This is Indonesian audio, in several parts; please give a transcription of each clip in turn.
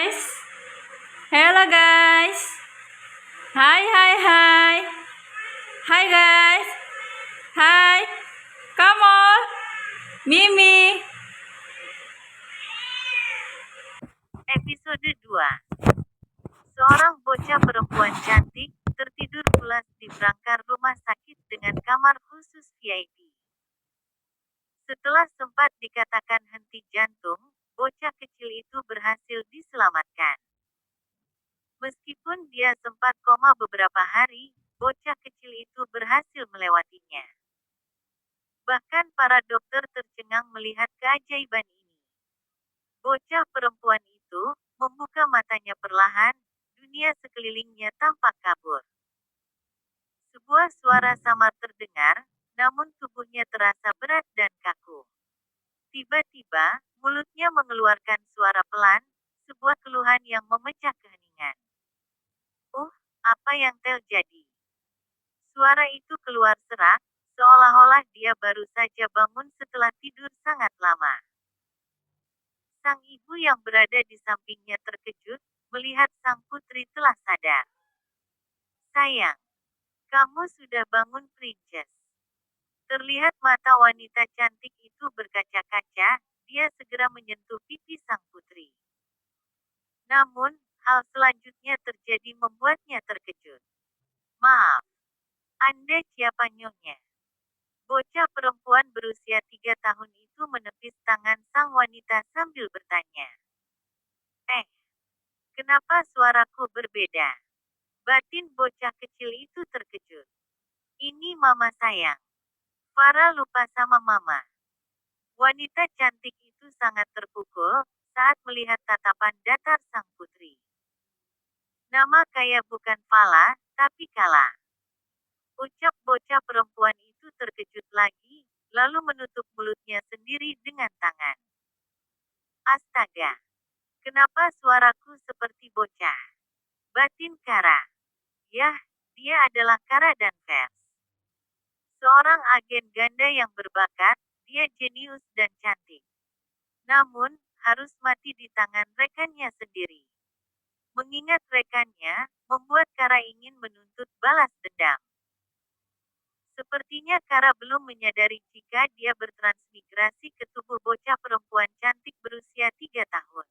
guys. Hello guys. Hai hai hai. Hai guys. Hai. Kamu. Mimi. Episode 2. Seorang bocah perempuan cantik tertidur pulas di berangkar rumah sakit dengan kamar khusus VIP. Setelah sempat dikatakan henti jantung, bocah kecil itu berhasil diselamatkan. Meskipun dia sempat koma beberapa hari, bocah kecil itu berhasil melewatinya. Bahkan para dokter tercengang melihat keajaiban ini. Bocah perempuan itu membuka matanya perlahan, dunia sekelilingnya tampak kabur. Sebuah suara samar terdengar, namun tubuhnya terasa berat dan kaku. Tiba-tiba, mulutnya mengeluarkan suara pelan, sebuah keluhan yang memecah keheningan. Apa yang terjadi? Suara itu keluar serak, seolah-olah dia baru saja bangun setelah tidur sangat lama. Sang ibu yang berada di sampingnya terkejut, melihat sang putri telah sadar. Sayang, kamu sudah bangun, Princess. Terlihat mata wanita cantik itu berkaca-kaca, dia segera menyentuh pipi sang putri. Namun, hal selanjutnya terjadi membuatnya terkejut. Maaf, Anda siapa, Nyonya? Bocah perempuan berusia 3 tahun itu menepis tangan sang wanita sambil bertanya. Kenapa suaraku berbeda? Batin bocah kecil itu terkejut. Ini mama sayang. Farah lupa sama mama. Wanita cantik itu sangat terpukul saat melihat tatapan datar sang putri. Nama kaya bukan Fala, tapi Kala. Ucap bocah perempuan itu terkejut lagi, lalu menutup mulutnya sendiri dengan tangan. Astaga! Kenapa suaraku seperti bocah? Batin Kara. Yah, dia adalah Kara Danvers. Seorang agen ganda yang berbakat, dia jenius dan cantik. Namun, harus mati di tangan rekannya sendiri. Mengingat rekannya, membuat Kara ingin menuntut balas dendam. Sepertinya Kara belum menyadari jika dia bertransmigrasi ke tubuh bocah perempuan cantik berusia 3 tahun.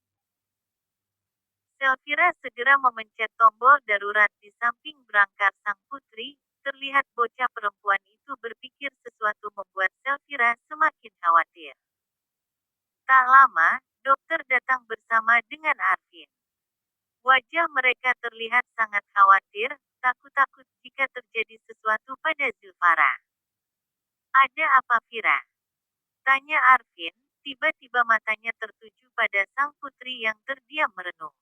Selvira segera memencet tombol darurat di samping berangkar sang putri, terlihat bocah perempuan itu berpikir sesuatu membuat Selvira semakin khawatir. Tak lama, dokter datang bersama dengan Arvin. Wajah mereka terlihat sangat khawatir, takut-takut jika terjadi sesuatu pada Zilfara. Ada apa, Vira? Tanya Arvin, tiba-tiba matanya tertuju pada sang putri yang terdiam merenung.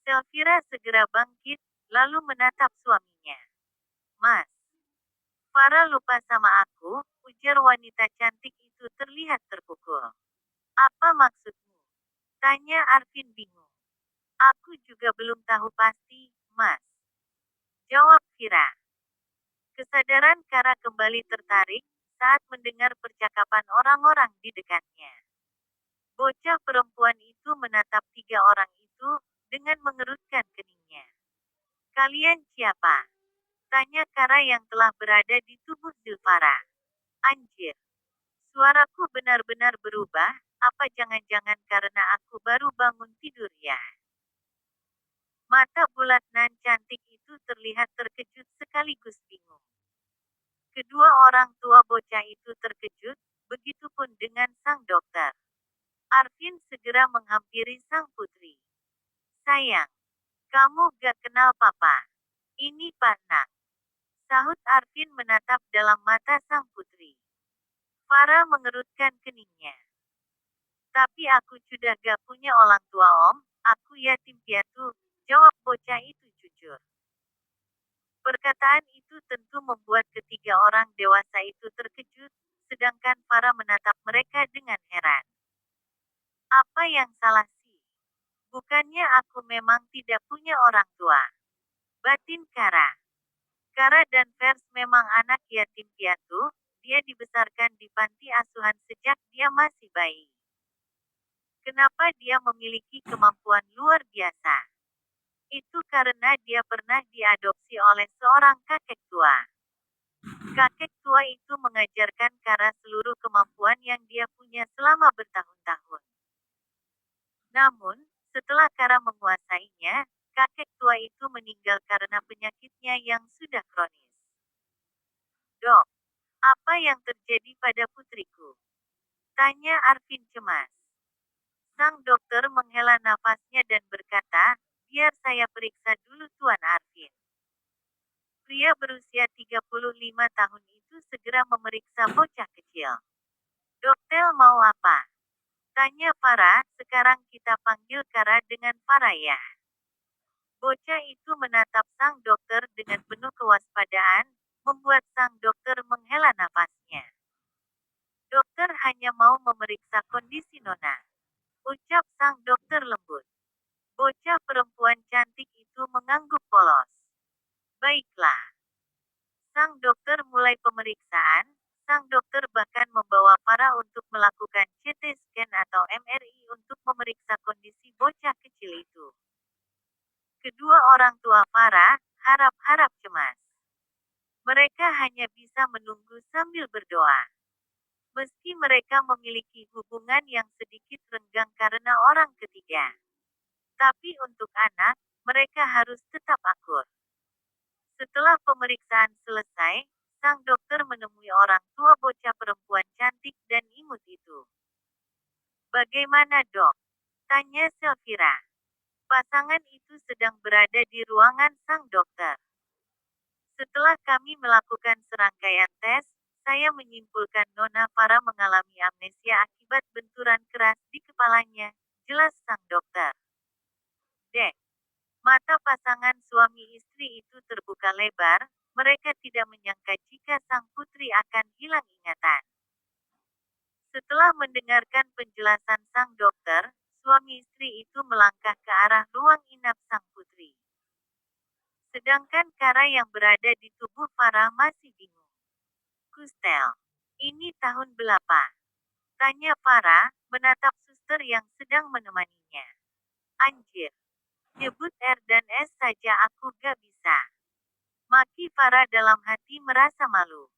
Selvira segera bangkit, lalu menatap suaminya. Mas, Farah lupa sama aku, ujar wanita cantik itu terlihat terpukul. Apa maksudmu? Tanya Arvin bingung. Aku juga belum tahu pasti, Mas. Jawab Vira. Kesadaran Kara kembali tertarik saat mendengar percakapan orang-orang di dekatnya. Bocah perempuan itu menatap 3 orang itu dengan mengerutkan keningnya. Kalian siapa? Tanya Kara yang telah berada di tubuh Zilfara. Anjir. Suaraku benar-benar berubah, apa jangan-jangan karena aku baru bangun tidur ya? Mata bulat nan cantik itu terlihat terkejut sekaligus bingung. Kedua orang tua bocah itu terkejut, begitupun dengan sang dokter. Arvin segera menghampiri sang putri. Sayang, kamu gak kenal papa. Ini Pak Nak. Sahut Arvin menatap dalam mata sang putri. Farah mengerutkan keningnya. Tapi aku sudah gak punya orang tua om, aku yatim piatu, jawab bocah itu jujur. Perkataan itu tentu membuat ketiga orang dewasa itu terkejut, sedangkan Farah menatap mereka dengan heran. Apa yang salah sih? Bukannya aku memang tidak punya orang tua. Batin Kara. Kara Danvers memang anak yatim piatu, dia dibesarkan di panti asuhan sejak dia masih bayi. Kenapa dia memiliki kemampuan luar biasa? Itu karena dia pernah diadopsi oleh seorang kakek tua. Kakek tua itu mengajarkan Kara seluruh kemampuan yang dia punya selama bertahun-tahun. Namun, setelah Kara menguasainya, kakek tua itu meninggal karena penyakitnya yang sudah kronis. Dok, apa yang terjadi pada putriku? Tanya Arvin cemas. Sang dokter menghela nafasnya dan berkata, biar saya periksa dulu Tuan Arvin. Pria berusia 35 tahun itu segera memeriksa bocah kecil. Dokter mau apa? Tanya Farah, sekarang kita panggil Kara dengan Farah ya. Bocah itu menatap sang dokter dengan penuh kewaspadaan, membuat sang dokter menghela nafasnya. Dokter hanya mau memeriksa kondisi Nona. Ucap sang dokter lembut. Bocah perempuan cantik itu mengangguk polos. Baiklah. Sang dokter mulai pemeriksaan. Sang dokter bahkan membawa Farah untuk melakukan CT scan atau MRI untuk memeriksa kondisi bocah kecil itu. Kedua orang tua Farah harap-harap cemas. Mereka hanya bisa menunggu sambil berdoa. Meski mereka memiliki hubungan yang sedikit renggang karena orang ketiga. Tapi untuk anak, mereka harus tetap akur. Setelah pemeriksaan selesai, sang dokter menemui orang tua bocah perempuan cantik dan imut itu. Bagaimana dok? Tanya Selvira. Pasangan itu sedang berada di ruangan sang dokter. Setelah kami melakukan serangkaian tes, saya menyimpulkan Nona Farah mengalami amnesia akibat benturan keras di kepalanya, jelas sang dokter. Dek, mata pasangan suami istri itu terbuka lebar, mereka tidak menyangka jika sang putri akan hilang ingatan. Setelah mendengarkan penjelasan sang dokter, suami istri itu melangkah ke arah ruang inap sang putri. Sedangkan Kara yang berada di tubuh Farah masih bingung. Kustel. Ini tahun berapa? Tanya Farah, menatap suster yang sedang menemaninya. Anjir. Nyebut R dan S saja aku gak bisa. Maki Farah dalam hati merasa malu.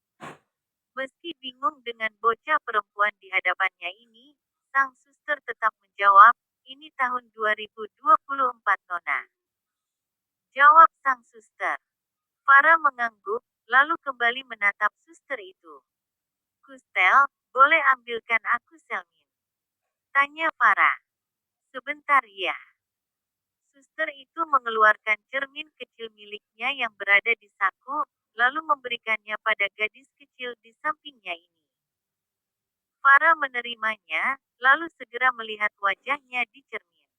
Meski bingung dengan bocah perempuan di hadapannya ini, sang suster tetap menjawab, ini tahun 2024 Nona. Jawab sang suster. Farah mengangguk, lalu kembali menatap suster itu. Kustel, boleh ambilkan aku selmin? Tanya Farah. Sebentar ya. Suster itu mengeluarkan cermin kecil miliknya yang berada di saku, lalu memberikannya pada gadis kecil di sampingnya ini. Farah menerimanya, lalu segera melihat wajahnya di cermin.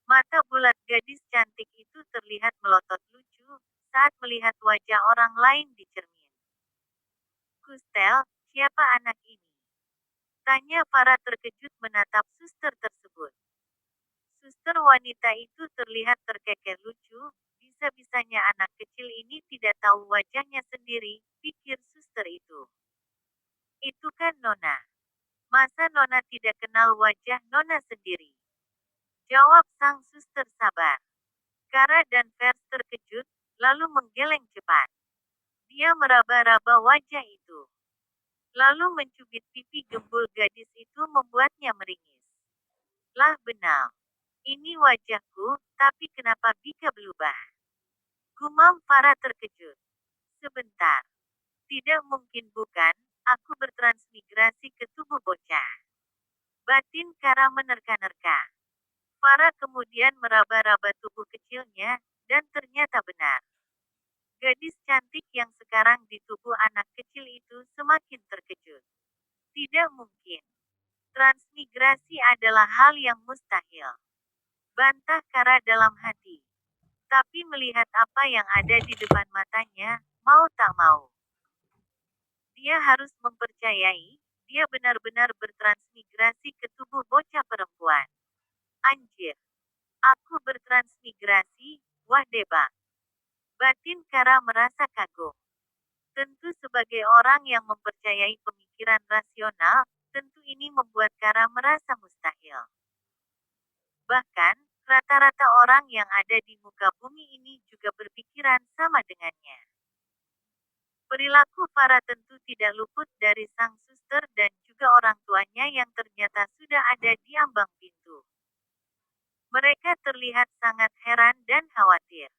Mata bulat gadis cantik itu terlihat melotot lucu, saat melihat wajah orang lain di cermin. Kustel, siapa anak ini? Tanya Farah terkejut menatap suster tersebut. Suster wanita itu terlihat terkeker lucu, bisa-bisanya anak kecil ini tidak tahu wajahnya sendiri, pikir suster itu. Itu kan Nona. Masa Nona tidak kenal wajah Nona sendiri? Jawab sang suster sabar. Kara dan Vers terkejut, lalu menggeleng cepat. Dia meraba-raba wajah itu. Lalu mencubit pipi gembul gadis itu membuatnya meringis. Lah benar. Ini wajahku, tapi kenapa Bika berubah? Gumam Farah terkejut. Sebentar. Tidak mungkin bukan, aku bertransmigrasi ke tubuh bocah. Batin Kara menerka-nerka. Farah kemudian meraba-raba tubuh kecilnya, dan ternyata benar. Gadis cantik yang sekarang di tubuh anak kecil itu semakin terkejut. Tidak mungkin. Transmigrasi adalah hal yang mustahil. Bantah Kara dalam hati. Tapi melihat apa yang ada di depan matanya, mau tak mau. Dia harus mempercayai, dia benar-benar bertransmigrasi ke tubuh bocah perempuan. Anjir. Aku bertransmigrasi, wah debak. Batin Kara merasa kagum. Tentu sebagai orang yang mempercayai pemikiran rasional, tentu ini membuat Kara merasa mustahil. Bahkan, rata-rata orang yang ada di muka bumi ini juga berpikiran sama dengannya. Perilaku Farah tentu tidak luput dari sang suster dan juga orang tuanya yang ternyata sudah ada di ambang pintu. Mereka terlihat sangat heran dan khawatir.